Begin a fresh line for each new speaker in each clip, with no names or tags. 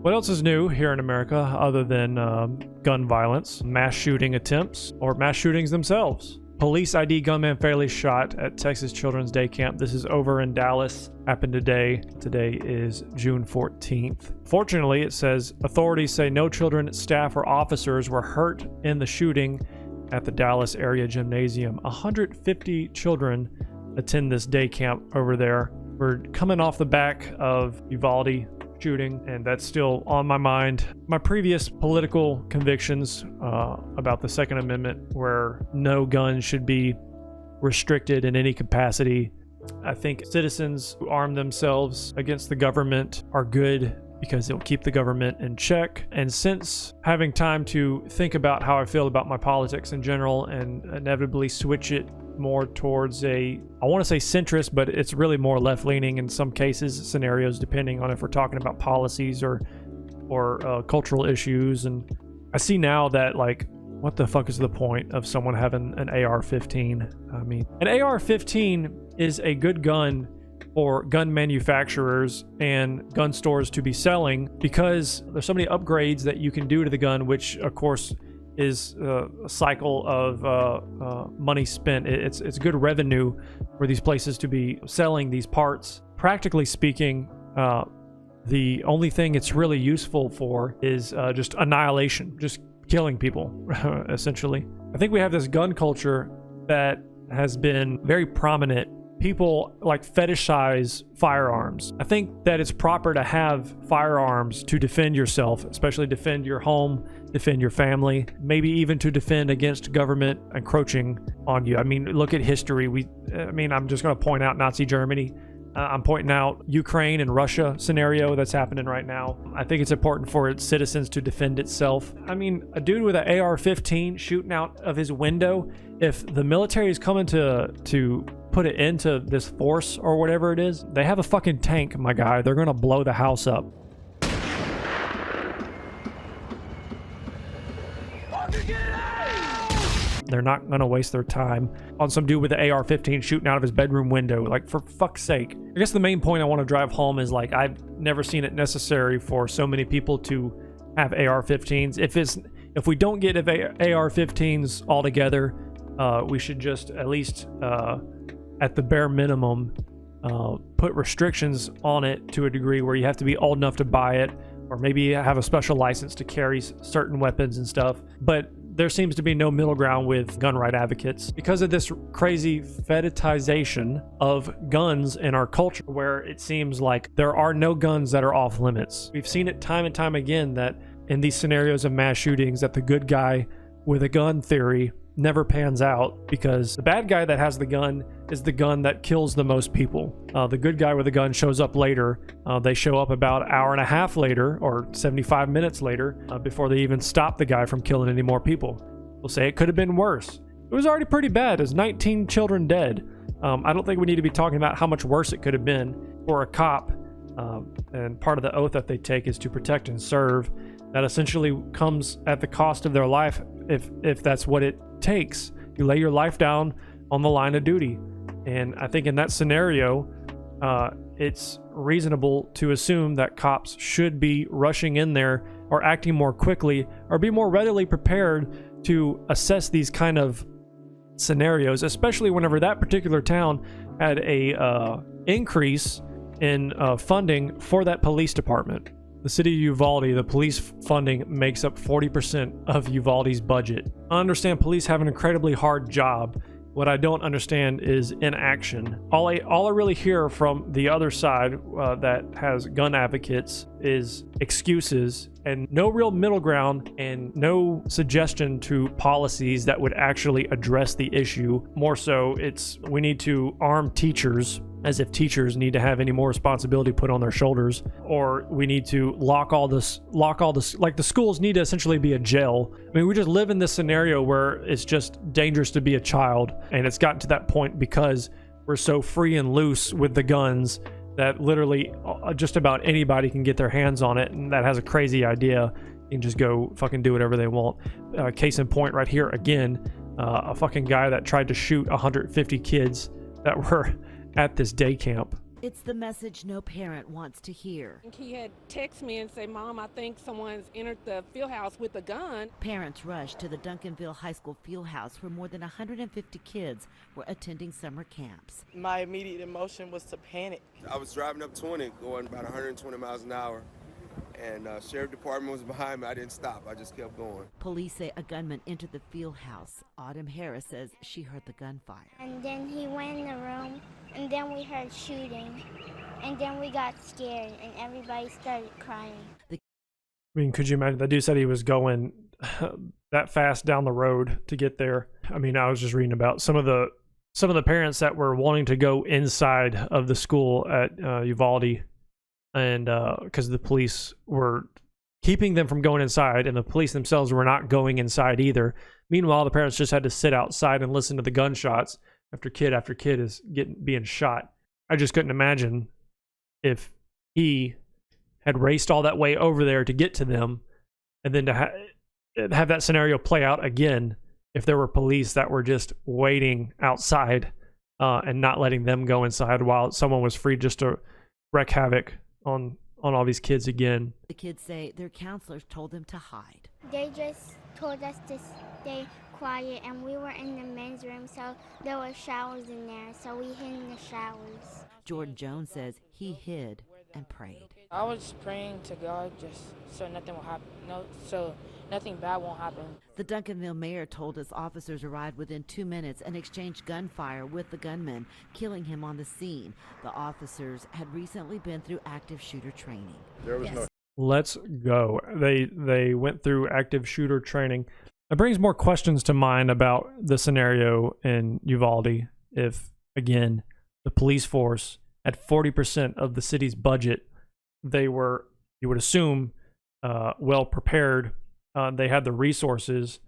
What else is new here in America other than gun violence, mass shooting attempts, or mass shootings themselves? Police ID gunman fatally shot at Texas Children's Day Camp. This is over in Dallas. Happened today. Today is June 14th. Fortunately, it says authorities say no children, staff, or officers were hurt in the shooting at the Dallas area gymnasium. 150 children attend this day camp over there. We're coming off the back of Uvalde shooting, and that's still on my mind. My previous political convictions about the Second Amendment, where no gun should be restricted in any capacity. I think citizens who arm themselves against the government are good because it'll keep the government in check. And since having time to think about how I feel about my politics in general and inevitably switch it more towards I want to say centrist, but it's really more left-leaning in some cases, scenarios, depending on if we're talking about policies or cultural issues. And I see now that, like, what the fuck is the point of someone having an AR-15? I mean, an AR-15 is a good gun for gun manufacturers and gun stores to be selling because there's so many upgrades that you can do to the gun, which of course is a cycle of money spent. It's good revenue for these places to be selling these parts. Practically speaking, the only thing it's really useful for is just annihilation, just killing people, essentially. I think we have this gun culture that has been very prominent. People like fetishize firearms. I think that it's proper to have firearms to defend yourself, especially defend your home, defend your family, maybe even to defend against government encroaching on you. I mean, look at history. I'm just going to point out Nazi Germany. I'm pointing out Ukraine and Russia scenario that's happening right now. I think it's important for its citizens to defend itself. I mean, a dude with an AR-15 shooting out of his window, if the military is coming to put it into this force or whatever it is, they have a fucking tank, my guy. They're gonna blow the house up. They're not gonna waste their time on some dude with an AR-15 shooting out of his bedroom window. Like, for fuck's sake. I guess the main point I want to drive home is, like, I've never seen it necessary for so many people to have AR-15s. If we don't get AR-15s altogether, we should just at least at the bare minimum put restrictions on it to a degree where you have to be old enough to buy it, or maybe have a special license to carry certain weapons and stuff. But there seems to be no middle ground with gun right advocates because of this crazy fetishization of guns in our culture, where it seems like there are no guns that are off limits. We've seen it time and time again that in these scenarios of mass shootings, that the good guy with a gun theory never pans out, because the bad guy that has the gun is the gun that kills the most people. The good guy with a gun shows up later. They show up about an hour and a half later, or 75 minutes later, before they even stop the guy from killing any more people. We'll say it could have been worse. It was already pretty bad. There's 19 children dead. I don't think we need to be talking about how much worse it could have been for a cop. And part of the oath that they take is to protect and serve. That essentially comes at the cost of their life, if that's what it takes. You lay your life down on the line of duty. And I think in that scenario, it's reasonable to assume that cops should be rushing in there or acting more quickly, or be more readily prepared to assess these kind of scenarios, especially whenever that particular town had a increase in funding for that police department. The city of Uvalde, the police funding makes up 40% of Uvalde's budget. I understand police have an incredibly hard job. What I don't understand is inaction. All I really hear from the other side that has gun advocates is excuses and no real middle ground, and no suggestion to policies that would actually address the issue. More so, we need to arm teachers, as if teachers need to have any more responsibility put on their shoulders, or we need to lock all this, like the schools need to essentially be a jail. I mean, we just live in this scenario where it's just dangerous to be a child, and it's gotten to that point because we're so free and loose with the guns that literally just about anybody can get their hands on it, and that has a crazy idea and just go fucking do whatever they want. Case in point right here again, a fucking guy that tried to shoot 150 kids that were at this day camp.
It's the message no parent wants to hear.
He had texted me and say, "Mom, I think someone's entered the field house with a gun."
Parents rushed to the Duncanville High School field house where more than 150 kids were attending summer camps.
My immediate emotion was to panic.
I was driving up 20, going about 120 miles an hour, and sheriff department was behind me. I didn't stop. I just kept going.
Police say a gunman entered the field house. Autumn Harris says she heard the gunfire.
And then he went in the room, and then we heard shooting, and then we got scared, and everybody started crying.
I mean, could you imagine? That dude said he was going that fast down the road to get there. I mean, I was just reading about some of the parents that were wanting to go inside of the school at Uvalde, and because the police were keeping them from going inside, and the police themselves were not going inside either. Meanwhile, the parents just had to sit outside and listen to the gunshots after kid is being shot. I just couldn't imagine if he had raced all that way over there to get to them, and then to have that scenario play out again if there were police that were just waiting outside and not letting them go inside while someone was free just to wreak havoc on all these kids again.
The kids say their counselors told them to hide.
They just told us to stay quiet, and we were in the men's room, so there were showers in there, so we hid in the showers.
Jordan Jones says he hid and prayed.
I was praying to God just so nothing will happen, so nothing bad won't happen.
The Duncanville mayor told us officers arrived within 2 minutes and exchanged gunfire with the gunman, killing him on the scene. The officers had recently been through active shooter training.
There was no.
Let's go. They went through active shooter training. It brings more questions to mind about the scenario in Uvalde if, again, the police force at 40% of the city's budget, they were, you would assume, well prepared. They had the resources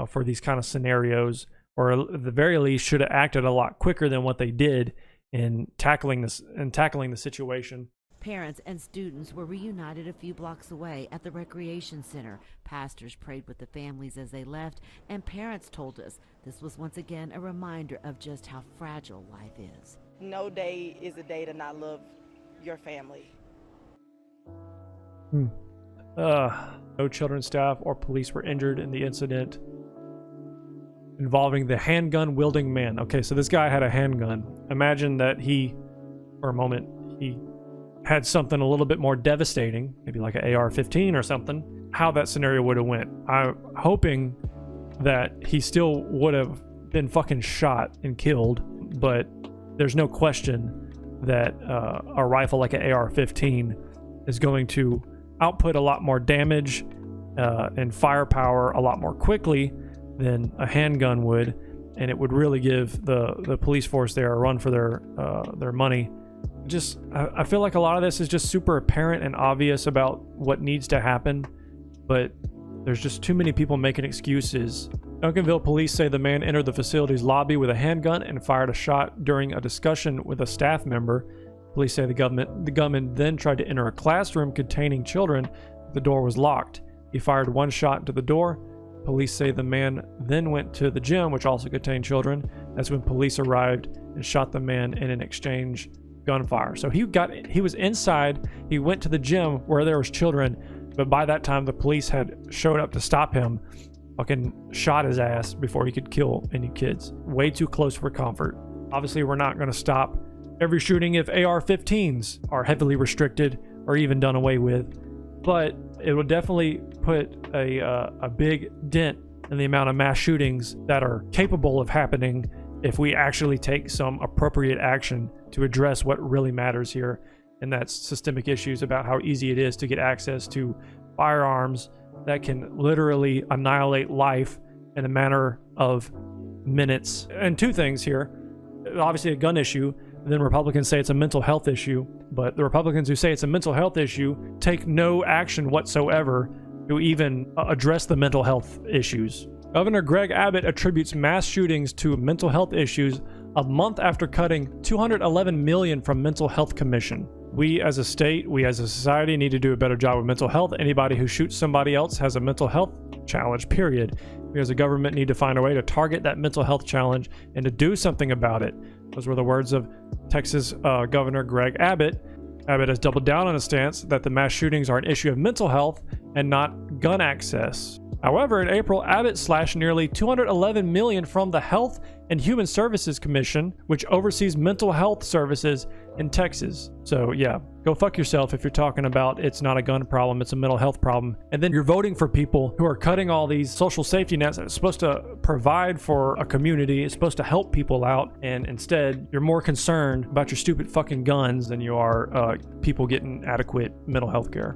for these kind of scenarios, or at the very least should have acted a lot quicker than what they did in tackling the situation.
Parents and students were reunited a few blocks away at the recreation center. Pastors prayed with the families as they left, and parents told us this was once again a reminder of just how fragile life is.
No day is a day to not love your family.
No children, staff, or police were injured in the incident involving the handgun-wielding man. Okay, so this guy had a handgun. Imagine that he, for a moment, he had something a little bit more devastating, maybe like an AR-15 or something, how that scenario would have went. I'm hoping that he still would have been fucking shot and killed, but there's no question that a rifle like an AR-15 is going to output a lot more damage and firepower a lot more quickly than a handgun would, and it would really give the police force there a run for their money. I feel like a lot of this is just super apparent and obvious about what needs to happen, but there's just too many people making excuses. Duncanville police say the man entered the facility's lobby with a handgun and fired a shot during a discussion with a staff member. Police say the gunman then tried to enter a classroom containing children. The door was locked. He fired one shot into the door. Police say the man then went to the gym, which also contained children. That's when police arrived and shot the man in an exchange gunfire. So he was inside. He went to the gym where there was children, but by that time the police had showed up to stop him. Fucking shot his ass before he could kill any kids. Way too close for comfort. Obviously, we're not going to stop every shooting if AR-15s are heavily restricted or even done away with, but it will definitely put a big dent in the amount of mass shootings that are capable of happening if we actually take some appropriate action to address what really matters here, and that's systemic issues about how easy it is to get access to firearms that can literally annihilate life in a matter of minutes. And two things here. Obviously a gun issue, then Republicans say it's a mental health issue, but the Republicans who say it's a mental health issue take no action whatsoever to even address the mental health issues. Governor Greg Abbott attributes mass shootings to mental health issues a month after cutting $211 million from Mental Health Commission. We as a state, we as a society need to do a better job with mental health. Anybody who shoots somebody else has a mental health challenge, period. We as a government need to find a way to target that mental health challenge and to do something about it. Those were the words of Texas Governor Greg Abbott. Abbott has doubled down on his stance that the mass shootings are an issue of mental health and not gun access. However, in April, Abbott slashed nearly $211 million from the Health and Human Services Commission, which oversees mental health services in Texas. So yeah, go fuck yourself if you're talking about it's not a gun problem, it's a mental health problem. And then you're voting for people who are cutting all these social safety nets that are supposed to provide for a community, it's supposed to help people out, and instead you're more concerned about your stupid fucking guns than you are people getting adequate mental health care.